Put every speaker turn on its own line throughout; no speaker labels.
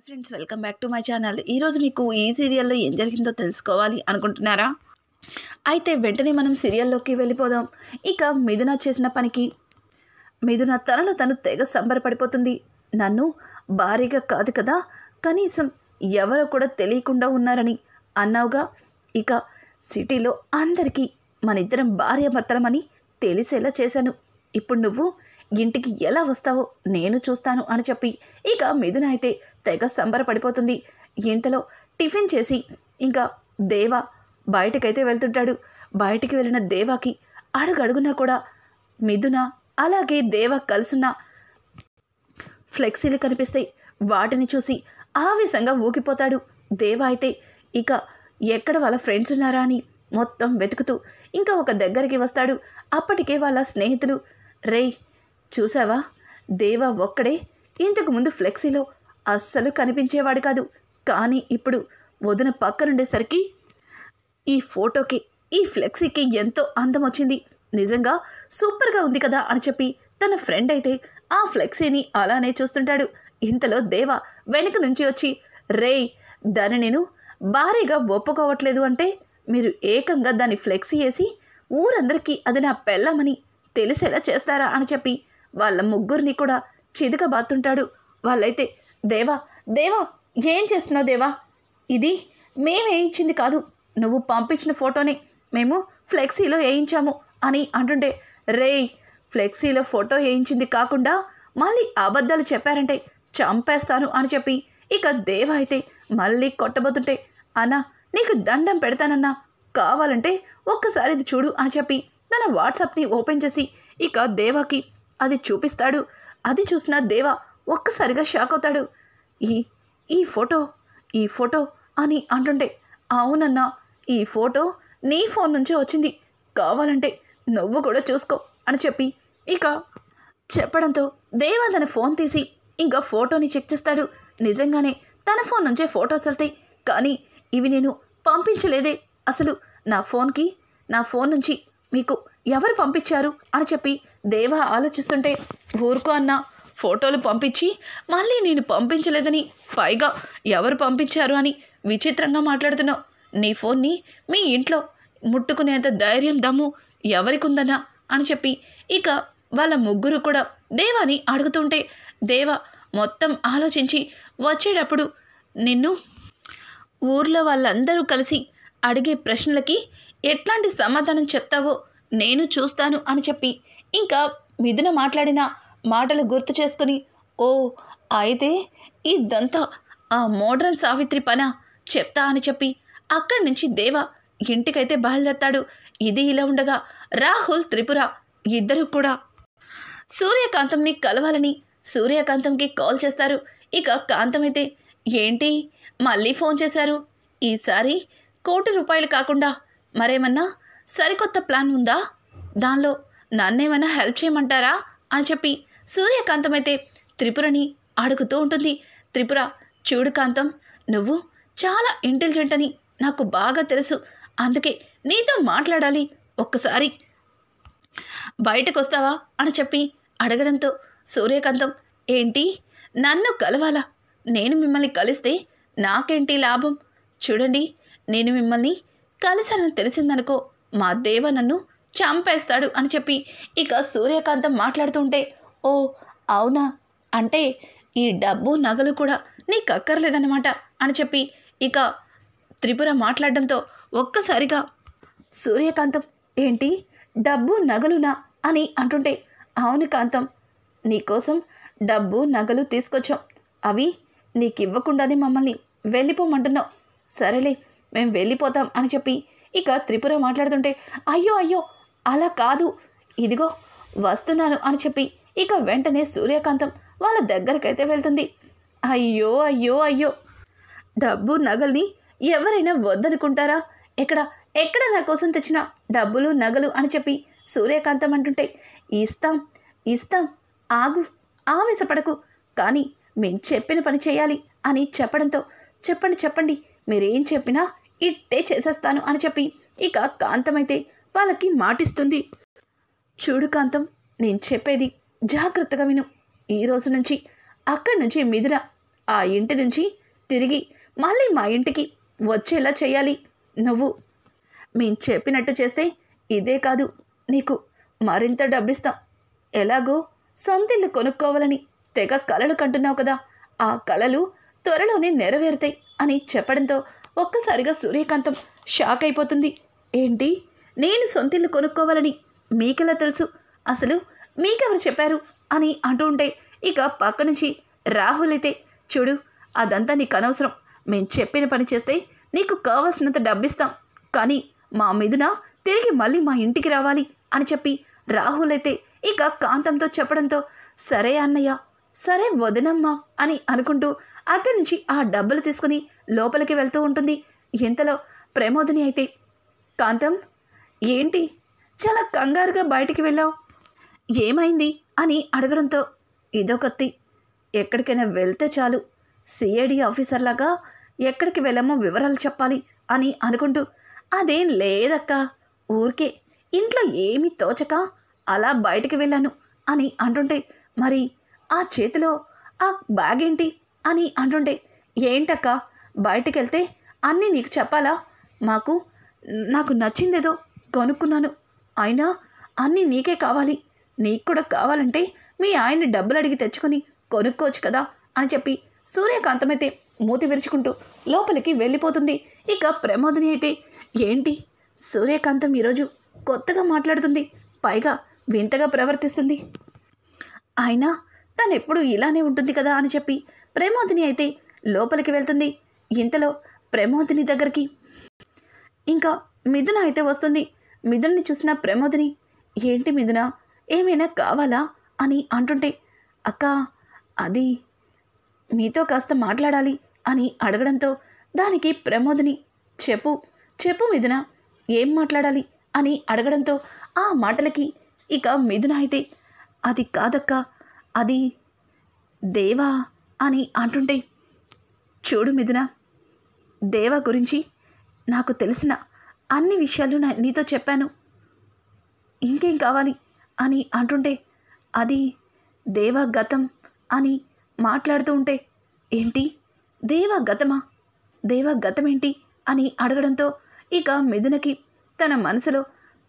Friends, welcome back to my channel. ఈరోజు మీకు ఈ సీరియల్లో ఏం జరిగిందో తెలుసుకోవాలి అనుకుంటున్నారా? అయితే వెంటనే మనం సీరియల్లోకి వెళ్ళిపోదాం. ఇక మిథున చేసిన పనికి మిథున తనలో తను తెగ సంబరపడిపోతుంది. నన్ను భారీగా కాదు కదా, కనీసం ఎవరో కూడా తెలియకుండా ఉన్నారని అన్నావుగా. ఇక సిటీలో అందరికీ మన ఇద్దరం భార్యాభర్తలమని తెలిసేలా చేశాను. ఇప్పుడు నువ్వు ఇంటికి ఎలా వస్తావో నేను చూస్తాను అని చెప్పి ఇక మిథున అయితే తెగ సంబరపడిపోతుంది. ఇంతలో టిఫిన్ చేసి ఇంకా దేవా బయటకైతే వెళ్తుంటాడు. బయటికి వెళ్ళిన దేవాకి అడుగడుగునా కూడా మిథున అలాగే దేవా కలుసున్న ఫ్లెక్సీలు కనిపిస్తాయి. వాటిని చూసి ఆవేశంగా ఊగిపోతాడు. దేవా అయితే ఇక ఎక్కడ వాళ్ళ ఫ్రెండ్స్ ఉన్నారా అని మొత్తం వెతుకుతూ ఇంకా ఒక దగ్గరికి వస్తాడు. అప్పటికే వాళ్ళ స్నేహితులు, రేయ్ చూసావా, దేవా ఒక్కడే ఇంతకు ముందు ఫ్లెక్సీలో అస్సలు కనిపించేవాడు కాదు, కానీ ఇప్పుడు వదిన పక్కనుండేసరికి ఈ ఫోటోకి ఈ ఫ్లెక్సీకి ఎంతో అందం వచ్చింది, నిజంగా సూపర్గా ఉంది కదా అని చెప్పి తన ఫ్రెండ్ అయితే ఆ ఫ్లెక్సీని అలానే చూస్తుంటాడు. ఇంతలో దేవా వెనుక నుంచి వచ్చి, రేయ్ దాన్ని నేను భారీగా ఒప్పుకోవట్లేదు అంటే మీరు ఏకంగా దాన్ని ఫ్లెక్సీ వేసి ఊరందరికీ అది నా పెళ్ళమని తెలిసేలా చేస్తారా అని చెప్పి వాళ్ళ ముగ్గురిని కూడా చితకబాతుంటాడు. వాళ్ళైతే దేవా దేవా ఏం చేస్తున్నావు దేవా, ఇది మేమే ఇచ్చింది కాదు, నువ్వు పంపించిన ఫోటోని మేము ఫ్లెక్సీలో వేయించాము అని అంటుంటే, రేయ్ ఫ్లెక్సీలో ఫోటో వేయించింది కాకుండా మళ్ళీ అబద్ధాలు చెప్పారంటే చంపేస్తాను అని చెప్పి ఇక దేవా అయితే మళ్ళీ కొట్టబోతుంటే, అన్నా నీకు దండం పెడతానన్నా, కావాలంటే ఒక్కసారి ఇది చూడు అని చెప్పి తన వాట్సాప్ని ఓపెన్ చేసి ఇక దేవాకి అది చూపిస్తాడు. అది చూసిన దేవా ఒక్కసారిగా షాక్ అవుతాడు. ఈ ఫోటో అని అంటుంటే, అవునన్నా ఈ ఫోటో నీ ఫోన్ నుంచే వచ్చింది, కావాలంటే నువ్వు కూడా చూసుకో అని చెప్పి ఇక చెప్పడంతో దేవా తన ఫోన్ తీసి ఇంకా ఫోటోని చెక్ చేస్తాడు. నిజంగానే తన ఫోన్ నుంచే ఫొటోస్ వెళ్తాయి, కానీ ఇవి నేను పంపించలేదే, అసలు నా ఫోన్ నుంచి మీకు ఎవరు పంపించారు అని చెప్పి దేవా ఆలోచిస్తుంటే, ఊరుకో అన్న, ఫోటోలు పంపించి మళ్ళీ నేను పంపించలేదని పైగా ఎవరు పంపించారు అని విచిత్రంగా మాట్లాడుతున్నావు, నీ ఫోన్ని మీ ఇంట్లో ముట్టుకునేంత ధైర్యం దమ్ము ఎవరికి ఉందన్నా అని చెప్పి ఇక వాళ్ళ ముగ్గురు కూడా దేవాని అడుగుతుంటే, దేవా మొత్తం ఆలోచించి వచ్చేటప్పుడు నిన్ను ఊర్లో వాళ్ళందరూ కలిసి అడిగే ప్రశ్నలకి ఎట్లాంటి సమాధానం చెప్తావో నేను చూస్తాను అని చెప్పి ఇంకా మిథున మాట్లాడిన మాటలు గుర్తు చేసుకుని, ఓ అయితే ఇదంతా ఆ మోడ్రన్ సావిత్రి పనా, చెప్తా అని చెప్పి అక్కడి నుంచి దేవా ఇంటికైతే బయలుదేరతాడు. ఇది ఇలా ఉండగా రాహుల్, త్రిపుర ఇద్దరు కూడా సూర్యకాంతంని కలవాలని సూర్యకాంతంకి కాల్ చేస్తారు. ఇక కాంతం అయితే, ఏంటి మళ్ళీ ఫోన్ చేశారు, ఈసారి ₹1,00,00,000 కాకుండా మరేమన్నా సరికొత్త ప్లాన్ ఉందా, దానిలో నన్నేమైనా హెల్ప్ చేయమంటారా అని చెప్పి సూర్యకాంతం అయితే త్రిపురని అడుగుతూ ఉంటుంది. త్రిపుర, చూడు కాంతం, నువ్వు చాలా ఇంటెలిజెంట్ అని నాకు బాగా తెలుసు, అందుకే నీతో మాట్లాడాలి, ఒక్కసారి బయటకు వస్తావా అని చెప్పి అడగడంతో సూర్యకాంతం, ఏంటి నన్ను కలవాలా, నేను మిమ్మల్ని కలిస్తే నాకేంటి లాభం, చూడండి నేను మిమ్మల్ని కలిసానని తెలిసిందనుకో మా దేవ నన్ను చంపేస్తాడు అని చెప్పి ఇక సూర్యకాంతం మాట్లాడుతుంటే, ఓ అవునా, అంటే ఈ డబ్బు నగలు కూడా నీకు అక్కర్లేదన్నమాట అని చెప్పి ఇక త్రిపుర మాట్లాడడంతో ఒక్కసారిగా సూర్యకాంతం, ఏంటి డబ్బు నగలునా అని అంటుంటే, అవును కాంతం, నీకోసం డబ్బు నగలు తీసుకొచ్చాం, అవి నీకు ఇవ్వకుండానే మమ్మల్ని వెళ్ళిపోమంటున్నావు, సరేలే మేము వెళ్ళిపోతాం అని చెప్పి ఇక త్రిపుర మాట్లాడుతుంటే, అయ్యో అయ్యో అలా కాదు, ఇదిగో వస్తున్నాను అని చెప్పి ఇక వెంటనే సూర్యకాంతం వాళ్ళ దగ్గరకైతే వెళ్తుంది. అయ్యో అయ్యో అయ్యో, డబ్బు నగల్ని ఎవరైనా వద్దనుకుంటారా, ఎక్కడ నా కోసం తెచ్చిన డబ్బులు నగలు అని చెప్పి సూర్యకాంతం అంటుంటే, ఇస్తాం ఆగు, ఆవేశపడకు, కానీ మేము చెప్పిన పని చేయాలి అని చెప్పడంతో, చెప్పండి మీరేం చెప్పినా ఇట్టే చేసేస్తాను అని చెప్పి ఇక కాంతమైతే వాళ్ళకి మాటిస్తుంది. చూడు కాంతం, నేను చెప్పేది జాగ్రత్తగా విను, ఈ రోజు నుంచి అక్కడి నుంచి మిథున ఆ ఇంటి నుంచి తిరిగి మళ్ళీ మా ఇంటికి వచ్చేలా చేయాలి. నువ్వు మేం చెప్పినట్టు చేస్తే ఇదే కాదు, నీకు మరింత డబ్బిస్తాం. ఎలాగో సొంతిల్లు కొనుక్కోవాలని తెగ కలలు కంటున్నావు కదా, ఆ కలలు త్వరలోనే నెరవేరుతాయి అని చెప్పడంతో ఒక్కసారిగా సూర్యకాంతం షాక్ అయిపోతుంది. ఏంటి, నేను సొంతిల్లు కొనుక్కోవాలని మీకెలా తెలుసు, అసలు మీకెవరు చెప్పారు అని అంటూ ఉంటే ఇక పక్క నుంచి రాహుల్ అయితే, చూడు అదంతా నీకు అనవసరం, మేం చెప్పిన పని చేస్తే నీకు కావాల్సినంత డబ్బిస్తాం, కానీ మా మీదున తిరిగి మళ్ళీ మా ఇంటికి రావాలి అని చెప్పి రాహుల్ అయితే ఇక కాంతంతో చెప్పడంతో, సరే అన్నయ్య, సరే వదినమ్మా అని అనుకుంటూ అక్కడి నుంచి ఆ డబ్బులు తీసుకుని లోపలికి వెళ్తూ ఉంటుంది. ఇంతలో ప్రమోదిని అయితే, కాంతం ఏంటి చాలా కంగారుగా బయటికి వెళ్ళావు, ఏమైంది అని అడగడంతో, ఇదొకత్తి, ఎక్కడికైనా వెళ్తే చాలు సిఐడి ఆఫీసర్లాగా ఎక్కడికి వెళ్ళామో వివరాలు చెప్పాలి అని అనుకుంటూ, అదేం లేదక్క, ఊరికే ఇంట్లో ఏమీ తోచక అలా బయటికి వెళ్ళాను అని అంటుంటే, మరి ఆ చేతిలో ఆ బ్యాగ్ ఏంటి అని అంటుంటే, ఏంటక్క బయటికి వెళ్తే అన్నీ నీకు చెప్పాలా, నాకు నచ్చిందేదో కొనుక్కున్నాను, అయినా అన్నీ నీకే కావాలి, నీకు కూడా కావాలంటే మీ ఆయన్ని డబ్బులు అడిగి తెచ్చుకొని కొనుక్కోవచ్చు కదా అని చెప్పి సూర్యకాంతమైతే మూతి విరుచుకుంటూ లోపలికి వెళ్ళిపోతుంది. ఇక ప్రమోదిని అయితే, ఏంటి సూర్యకాంతం ఈరోజు కొత్తగా మాట్లాడుతుంది, పైగా వింతగా ప్రవర్తిస్తుంది, అయినా తను ఎప్పుడు ఇలానే ఉంటుంది కదా అని చెప్పి ప్రమోదిని అయితే లోపలికి వెళ్తుంది. ఇంతలో ప్రమోదిని దగ్గరికి ఇంకా మిథున అయితే వస్తుంది. మిథున్ని చూసిన ప్రమోదిని, ఏంటి మిథున, ఏమైనా కావాలా అని అంటుంటే, అక్క అది మీతో కాస్త మాట్లాడాలి అని అడగడంతో దానికి ప్రమోదిని, చెప్పు మిథున, ఏం మాట్లాడాలి అని అడగడంతో ఆ మాటలకి ఇక మిథున అయితే, అది కాదక్క, అది దేవా అని అంటుంటే, చూడు మిథున, దేవా గురించి నాకు తెలిసిన అన్ని విషయాలు నీతో చెప్పాను, ఇంకేం కావాలి అని అంటుంటే, అది దేవా గతం అని మాట్లాడుతూ ఉంటే, ఏంటి దేవా గతమా, దేవా గతం ఏంటి అని అడగడంతో ఇక మిథునకి తన మనసులో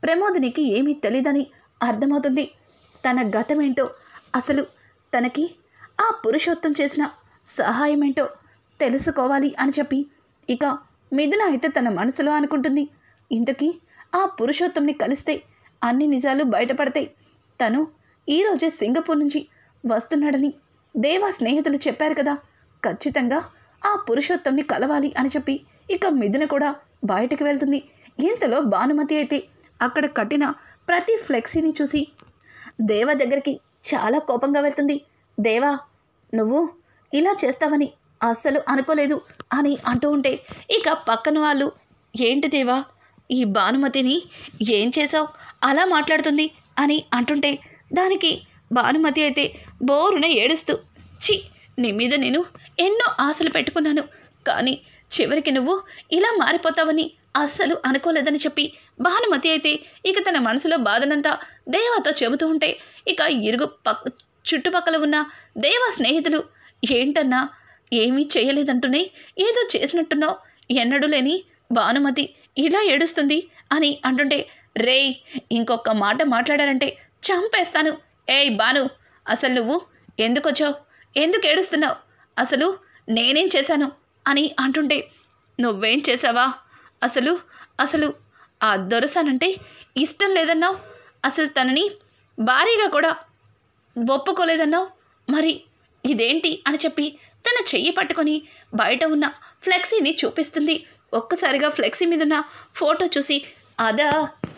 ప్రమోదినికి ఏమీ తెలీదని అర్థమవుతుంది. తన గతమేంటో, అసలు తనకి ఆ పురుషోత్తం చేసిన సహాయం ఏంటో తెలుసుకోవాలి అని చెప్పి ఇక మిథున అయితే తన మనసులో అనుకుంటుంది. ఇంతకీ ఆ పురుషోత్తంని కలిస్తే అన్ని నిజాలు బయటపడతాయి, తను ఈరోజే సింగపూర్ నుంచి వస్తున్నాడని దేవా స్నేహితులు చెప్పారు కదా, ఖచ్చితంగా ఆ పురుషోత్తంని కలవాలి అని చెప్పి ఇక మిథున కూడా బయటకు వెళ్తుంది. ఇంతలో భానుమతి అయితే అక్కడ కట్టిన ప్రతి ఫ్లెక్సీని చూసి దేవా దగ్గరికి చాలా కోపంగా వెళ్తుంది. దేవా, నువ్వు ఇలా చేస్తావని అస్సలు అనుకోలేదు అని అంటూ ఉంటే ఇక పక్కన వాళ్ళు, ఏంటి దేవా, ఈ భానుమతిని ఏం చేసావు, అలా మాట్లాడుతుంది అని అంటుంటే దానికి భానుమతి అయితే బోరున ఏడుస్తూ, ఛీ, నీ మీద నేను ఎన్నో ఆశలు పెట్టుకున్నాను, కానీ చివరికి నువ్వు ఇలా మారిపోతావని అస్సలు అనుకోలేదని చెప్పి భానుమతి అయితే ఇక తన మనసులో బాధనంతా దేవాతో చెబుతూ ఉంటే ఇక చుట్టుపక్కల ఉన్న దేవా స్నేహితులు, ఏంటన్నా ఏమీ చేయలేదంటూనే ఏదో చేసినట్టున్నావు, ఎన్నడూ లేని భానుమతి ఇలా ఏడుస్తుంది అని అంటుంటే, రేయ్, ఇంకొక మాట మాట్లాడారంటే చంపేస్తాను, ఏయ్ భాను, అసలు నువ్వు ఎందుకు వచ్చావు, ఎందుకు ఏడుస్తున్నావు, అసలు నేనేం చేశాను అని అంటుంటే, నువ్వేం చేసావా, అసలు ఆ దొరసానంటే ఇష్టం లేదన్నావు, అసలు తనని భారీగా కూడా ఒప్పుకోలేదన్నావు, మరి ఇదేంటి అని చెప్పి తన చెయ్యి పట్టుకొని బయట ఉన్న ఫ్లెక్సీని చూపిస్తుంది. ఒక్కసారిగా ఫ్లెక్సీ మీద ఉన్న ఫోటో చూసి,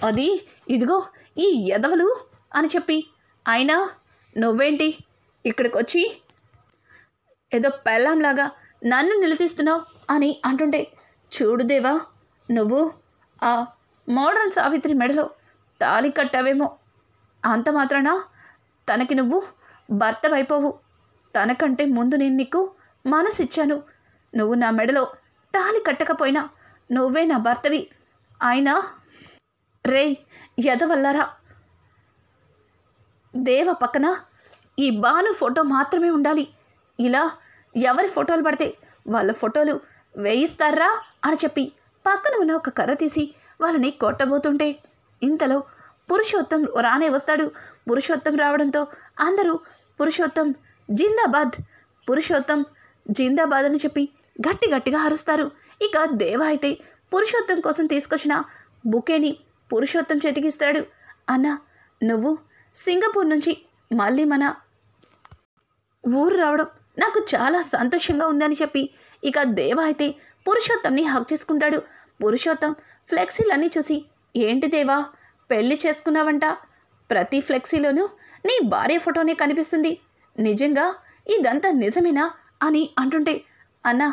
అది ఇదిగో ఈ ఎదవలు అని చెప్పి, అయినా నువ్వేంటి ఇక్కడికి వచ్చి ఏదో పెళ్ళంలాగా నన్ను నిలదీస్తున్నావు అని అంటుంటే, చూడు దేవా, నువ్వు ఆ మోడర్న్ సావిత్రి మెడలో తాళి కట్టావేమో, అంత మాత్రాన తనకి నువ్వు భర్తవైపోవు, తనకంటే ముందు నేను నీకు మనసిచ్చాను, నువ్వు నా మెడలో తాళి కట్టకపోయినా నువ్వే నా భర్తవి, అయినా రే ఎదవల్లారా, దేవ పక్కన ఈ భాను ఫోటో మాత్రమే ఉండాలి, ఇలా ఎవరి ఫోటోలు పడితే వాళ్ళ ఫోటోలు వేయిస్తారా అని చెప్పి పక్కన ఉన్న ఒక కర్ర తీసి వాళ్ళని కొట్టబోతుంటే ఇంతలో పురుషోత్తం రానే వస్తాడు. పురుషోత్తం రావడంతో అందరూ పురుషోత్తం జిందాబాద్, పురుషోత్తం జిందాబాద్ అని చెప్పి గట్టి గట్టిగా అరుస్తారు. ఇక దేవ అయితే పురుషోత్తం కోసం తీసుకొచ్చిన బుకేని పురుషోత్తం చేతికిస్తాడు. అన్న, నువ్వు సింగపూర్ నుంచి మళ్ళీ మన ఊరు రావడం నాకు చాలా సంతోషంగా ఉందని చెప్పి ఇక దేవ అయితే పురుషోత్తంని హక్ చేసుకుంటాడు. పురుషోత్తం ఫ్లెక్సీలన్నీ చూసి, ఏంటి దేవా పెళ్లి చేసుకున్నావంట, ప్రతి ఫ్లెక్సీలోనూ నీ భార్య ఫోటోనే కనిపిస్తుంది, నిజంగా ఇదంతా నిజమేనా అని అంటుంటే, అన్నా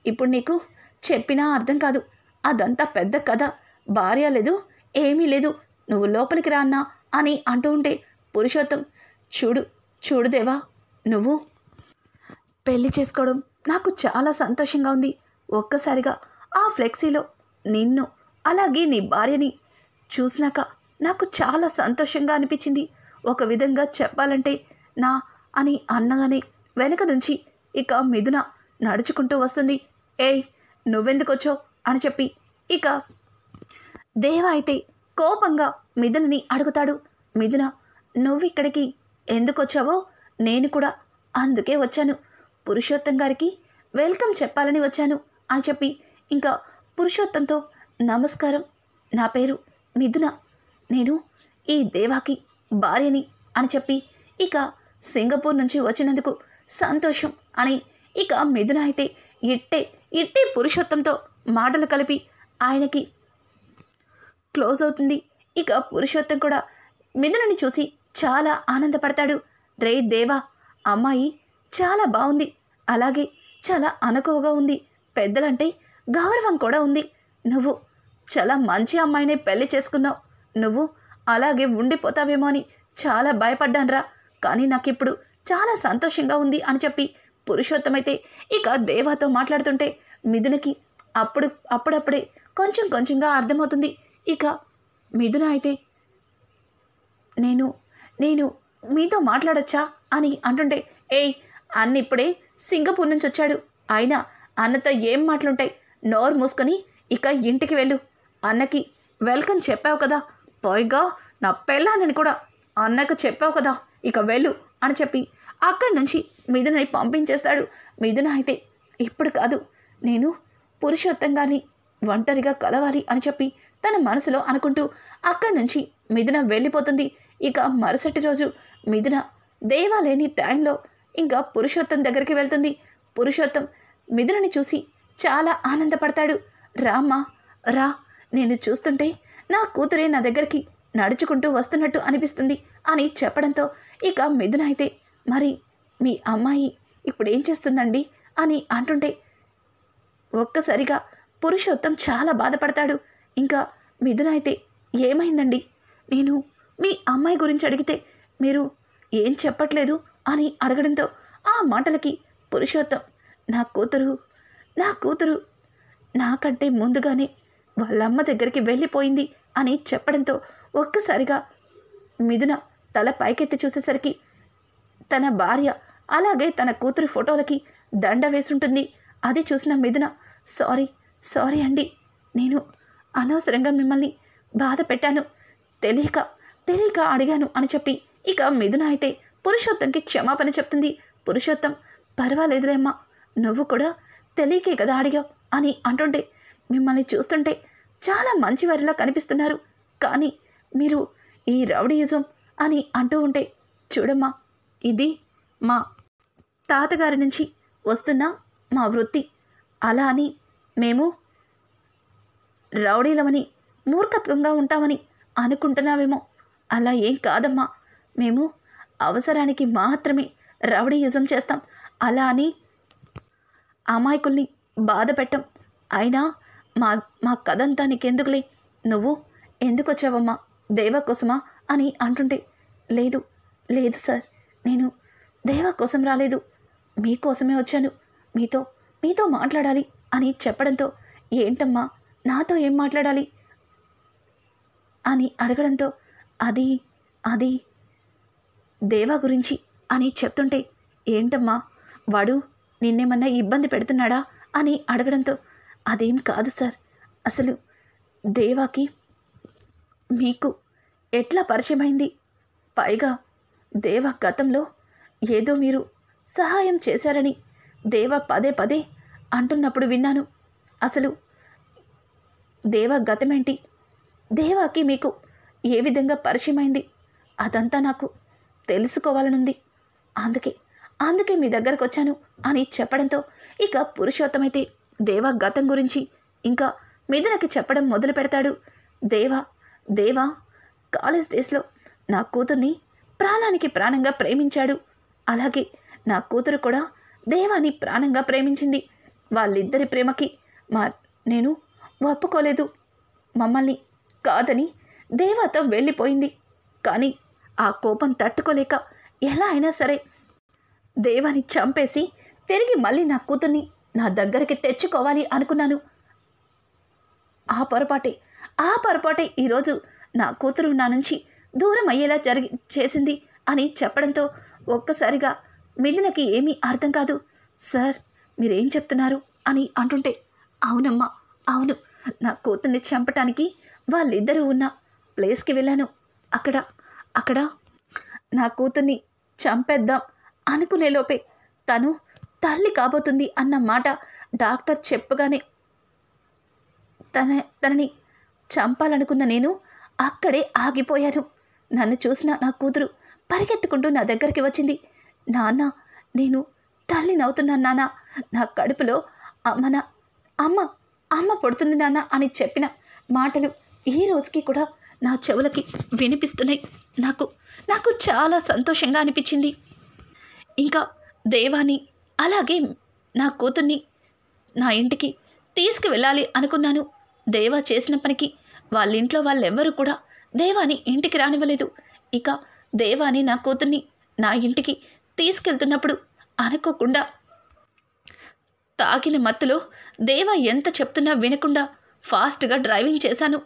ఇప్పుడు నీకు చెప్పినా అర్థం కాదు, అదంతా పెద్ద కథ, భార్య లేదు ఏమీ లేదు, నువ్వు లోపలికి రా అన్నా అని అంటూ ఉంటే పురుషోత్తం, చూడు చూడు దేవా, నువ్వు పెళ్లి చేసుకోవడం నాకు చాలా సంతోషంగా ఉంది. ఒక్కసారిగా ఆ ఫ్లెక్సీలో నిన్ను అలాగే నీ భార్యని చూసినాక నాకు చాలా సంతోషంగా అనిపించింది. ఒక విధంగా చెప్పాలంటే నా అని అన్నగానే వెనక నుంచి ఇక మిథున నడుచుకుంటూ వస్తుంది. ఏయ్ నువ్వెందుకొచ్చో అని చెప్పి ఇక దేవ అయితే కోపంగా మిథునని అడుగుతాడు. మిథున, నువ్విక్కడికి ఎందుకొచ్చావో నేను కూడా అందుకే వచ్చాను, పురుషోత్తం గారికి వెల్కమ్ చెప్పాలని వచ్చాను అని చెప్పి ఇంకా పురుషోత్తంతో, నమస్కారం, నా పేరు మిథున, నేను ఈ దేవాకి భార్యని అని చెప్పి ఇక సింగపూర్ నుంచి వచ్చినందుకు సంతోషం అని ఇక మిథున అయితే ఇట్టే పురుషోత్తంతో మాటలు కలిపి ఆయనకి క్లోజ్ అవుతుంది. ఇక పురుషోత్తం కూడా మిథునని చూసి చాలా ఆనందపడతాడు. రే దేవా, అమ్మాయి చాలా బాగుంది, అలాగే చాలా అనుకువగా ఉంది, పెద్దలంటే గౌరవం కూడా ఉంది, నువ్వు చాలా మంచి అమ్మాయినే పెళ్లి చేసుకున్నావు, నువ్వు అలాగే ఉండిపోతావేమో అని చాలా భయపడ్డానురా, కానీ నాకిప్పుడు చాలా సంతోషంగా ఉంది అని చెప్పి పురుషోత్తమైతే ఇక దేవాతో మాట్లాడుతుంటే మిథునకి అప్పుడప్పుడే కొంచెంగా అర్థమవుతుంది. ఇక మిథున అయితే నేను మీతో మాట్లాడచ్చా అని అంటుంటే, ఏయ్ అన్న ఇప్పుడే సింగపూర్ నుంచి వచ్చాడు, అయినా అన్నతో ఏం మాటలుంటాయి, నోరు మూసుకొని ఇక ఇంటికి వెళ్ళు, అన్నకి వెల్కమ్ చెప్పావు కదా, పైగా నా పెళ్ళానని కూడా అన్నకు చెప్పావు కదా, ఇక వెళ్ళు అని చెప్పి అక్కడి నుంచి మిథునని పంపించేస్తాడు. మిథున అయితే ఇప్పుడు కాదు, నేను పురుషోత్తం గారిని ఒంటరిగా కలవాలి అని చెప్పి తన మనసులో అనుకుంటూ అక్కడి నుంచి మిథున వెళ్ళిపోతుంది. ఇక మరుసటి రోజు మిథున దేవాలేని టైంలో ఇంకా పురుషోత్తం దగ్గరికి వెళ్తుంది. పురుషోత్తం మిథునని చూసి చాలా ఆనందపడతాడు. రామ్మా రా, నేను చూస్తుంటే నా కూతురే నా దగ్గరికి నడుచుకుంటూ వస్తున్నట్టు అనిపిస్తుంది అని చెప్పడంతో ఇక మిథున అయితే, మరి మీ అమ్మాయి ఇప్పుడు ఏం చేస్తుందండి అని అంటుంటే ఒక్కసారిగా పురుషోత్తం చాలా బాధపడతాడు. ఇంకా మిథున అయితే, ఏమైందండి, నేను మీ అమ్మాయి గురించి అడిగితే మీరు ఏం చెప్పట్లేదు అని అడగడంతో ఆ మాటలకి పురుషోత్తం, నా కూతురు నాకంటే ముందుగానే వాళ్ళమ్మ దగ్గరికి వెళ్ళిపోయింది అని చెప్పడంతో ఒక్కసారిగా మిథున తల పైకెత్తి చూసేసరికి తన భార్య అలాగే తన కూతురు ఫోటోలకి దండ వేసుంటుంది. అది చూసిన మిథున, సారీ అండి, నేను అనవసరంగా మిమ్మల్ని బాధ పెట్టాను, తెలియక అడిగాను అని చెప్పి ఇక మిథున అయితే పురుషోత్తంకి క్షమాపణ చెప్తుంది. పురుషోత్తం, పర్వాలేదులేమ్మా, నువ్వు కూడా తెలియకే కదా అడిగావు అని అంటుంటే, మిమ్మల్ని చూస్తుంటే చాలా మంచివారిలా కనిపిస్తున్నారు, కానీ మీరు ఈ రౌడీయిజం అని అంటూ ఉంటే, చూడమ్మా, ఇది మా తాతగారి నుంచి వస్తున్న మా వృత్తి, అలా అని మేము రౌడీలమని మూర్ఖత్వంగా ఉంటామని అనుకుంటున్నావేమో, అలా ఏం కాదమ్మా, మేము అవసరానికి మాత్రమే రౌడీయిజం చేస్తాం, అలా అని అమాయకుల్ని బాధ పెట్టం. అయినా మా కథంతా నీకెందుకులే, నువ్వు ఎందుకు వచ్చావమ్మా, దేవ కోసమా అని అంటుంటే, లేదు సార్, నేను దేవ కోసం రాలేదు, మీకోసమే వచ్చాను, మీతో మాట్లాడాలి అని చెప్పడంతో, ఏంటమ్మా నాతో ఏం మాట్లాడాలి అని అడగడంతో, అది దేవా గురించి అని చెప్తుంటే, ఏంటమ్మా వాడు నిన్నేమన్నా ఇబ్బంది పెడుతున్నాడా అని అడగడంతో, అదేం కాదు సార్, అసలు దేవాకి మీకు ఎట్లా పరిచయమైంది? పైగా దేవా గతంలో ఏదో మీరు సహాయం చేశారని దేవా పదే పదే అంటున్నప్పుడు విన్నాను. అసలు దేవా గతమేంటి? దేవాకి మీకు ఏ విధంగా పరిచయమైంది? అదంతా నాకు తెలుసుకోవాలనుంది. అందుకే మీ దగ్గరకు వచ్చాను అని చెప్పడంతో ఇక పురుషోత్తమైతే దేవా గతం గురించి ఇంకా మిథునకి చెప్పడం మొదలు పెడతాడు. దేవా కాలేజ్ డేస్లో నా కూతుర్ని ప్రాణానికి ప్రాణంగా ప్రేమించాడు. అలాగే నా కూతురు కూడా దేవాని ప్రాణంగా ప్రేమించింది. వాళ్ళిద్దరి ప్రేమకి నేను ఒప్పుకోలేదు. మమ్మల్ని కాదని దేవాతో వెళ్ళిపోయింది. కానీ ఆ కోపం తట్టుకోలేక ఎలా అయినా సరే దేవాని చంపేసి తిరిగి మళ్ళీ నా కూతుర్ని నా దగ్గరికి తెచ్చుకోవాలి అనుకున్నాను. ఆ పొరపాటే ఈరోజు నా కూతురు నా నుంచి దూరం అయ్యేలా చేసింది అని చెప్పడంతో ఒక్కసారిగా మిథునకి ఏమీ అర్థం కాదు. సార్, మీరేం చెప్తున్నారు అని అంటుంటే, అవునమ్మా అవును, నా కూతుర్ని చంపటానికి వాళ్ళిద్దరూ ఉన్న ప్లేస్కి వెళ్ళాను. అక్కడ నా కూతుర్ని చంపేద్దాం అనుకునేలోపే తను తల్లి కాబోతుంది అన్న మాట డాక్టర్ చెప్పగానే తనని చంపాలనుకున్న నేను అక్కడే ఆగిపోయాను. నన్ను చూసిన నా కూతురు పరిగెత్తుకుంటూ నా దగ్గరికి వచ్చింది. నాన్న, నేను తల్లినవుతున్నాను నాన్న, నా కడుపులో మన అమ్మ పుడుతుంది నాన్న అని చెప్పిన మాటలు ఈ రోజుకి కూడా నా చెవులకి వినిపిస్తున్నాయి. నాకు చాలా సంతోషంగా అనిపించింది. ఇంకా దేవాని అలాగే నా కూతుర్ని నా ఇంటికి తీసుకువెళ్ళాలి అనుకున్నాను. దేవా చేసిన పనికి వాళ్ళింట్లో వాళ్ళెవ్వరూ కూడా దేవాని ఇంటికి రానివ్వలేదు. ఇక దేవాని నా కూతుర్ని నా ఇంటికి తీసుకెళ్తున్నప్పుడు అనుకోకుండా తాగిన మత్తులో దేవా ఎంత చెప్తున్నా వినకుండా ఫాస్ట్గా డ్రైవింగ్ చేశాను.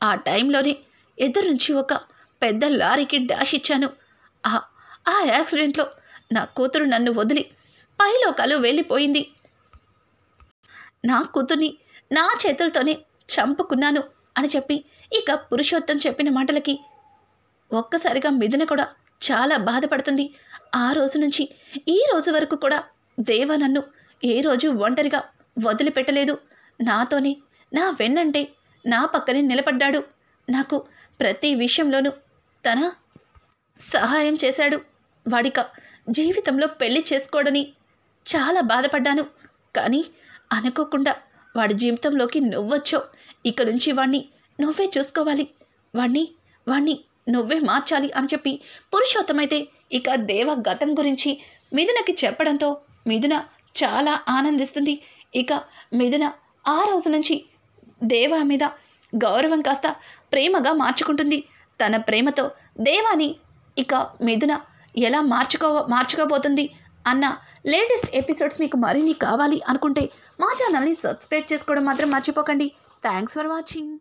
ఆ టైంలోనే ఎదురు నుంచి ఒక పెద్ద లారీకి డాష్ ఇచ్చాను. ఆ యాక్సిడెంట్లో నా కూతురు నన్ను వదిలి పైలోకాలు వెళ్ళిపోయింది. నా కూతుర్ని నా చేతులతోనే చంపుకున్నాను అని చెప్పి ఇక పురుషోత్తం చెప్పిన మాటలకి ఒక్కసారిగా మిథున కూడా చాలా బాధపడుతుంది. ఆ రోజు నుంచి ఈ రోజు వరకు కూడా దేవా నన్ను ఏ రోజు ఒంటరిగా వదిలిపెట్టలేదు. నాతోనే నా వెన్నంటే నా పక్కనే నిలబడ్డాడు. నాకు ప్రతి విషయంలోనూ తన సహాయం చేశాడు. వాడిక జీవితంలో పెళ్లి చేసుకోడని చాలా బాధపడ్డాను. కానీ అనుకోకుండా వాడి జీవితంలోకి నువ్వొచ్చావు. ఇక నుంచి వాణ్ణి నువ్వే చూసుకోవాలి, వాణ్ణి నువ్వే మార్చాలి అని చెప్పి పురుషోత్తమైతే ఇక దేవ గతం గురించి మిథునకి చెప్పడంతో మిథున చాలా ఆనందిస్తుంది. ఇక మిథున ఆ రోజు నుంచి దేవా మీద గౌరవం కాస్త ప్రేమగా మార్చుకుంటుంది. తన ప్రేమతో దేవాని ఇక మిథున ఎలా మార్చుకోబోతుంది అన్న లేటెస్ట్ ఎపిసోడ్స్ మీకు మరిన్ని కావాలి అనుకుంటే మా ఛానల్ని సబ్స్క్రైబ్ చేసుకోవడం మాత్రం మర్చిపోకండి. Thanks for watching.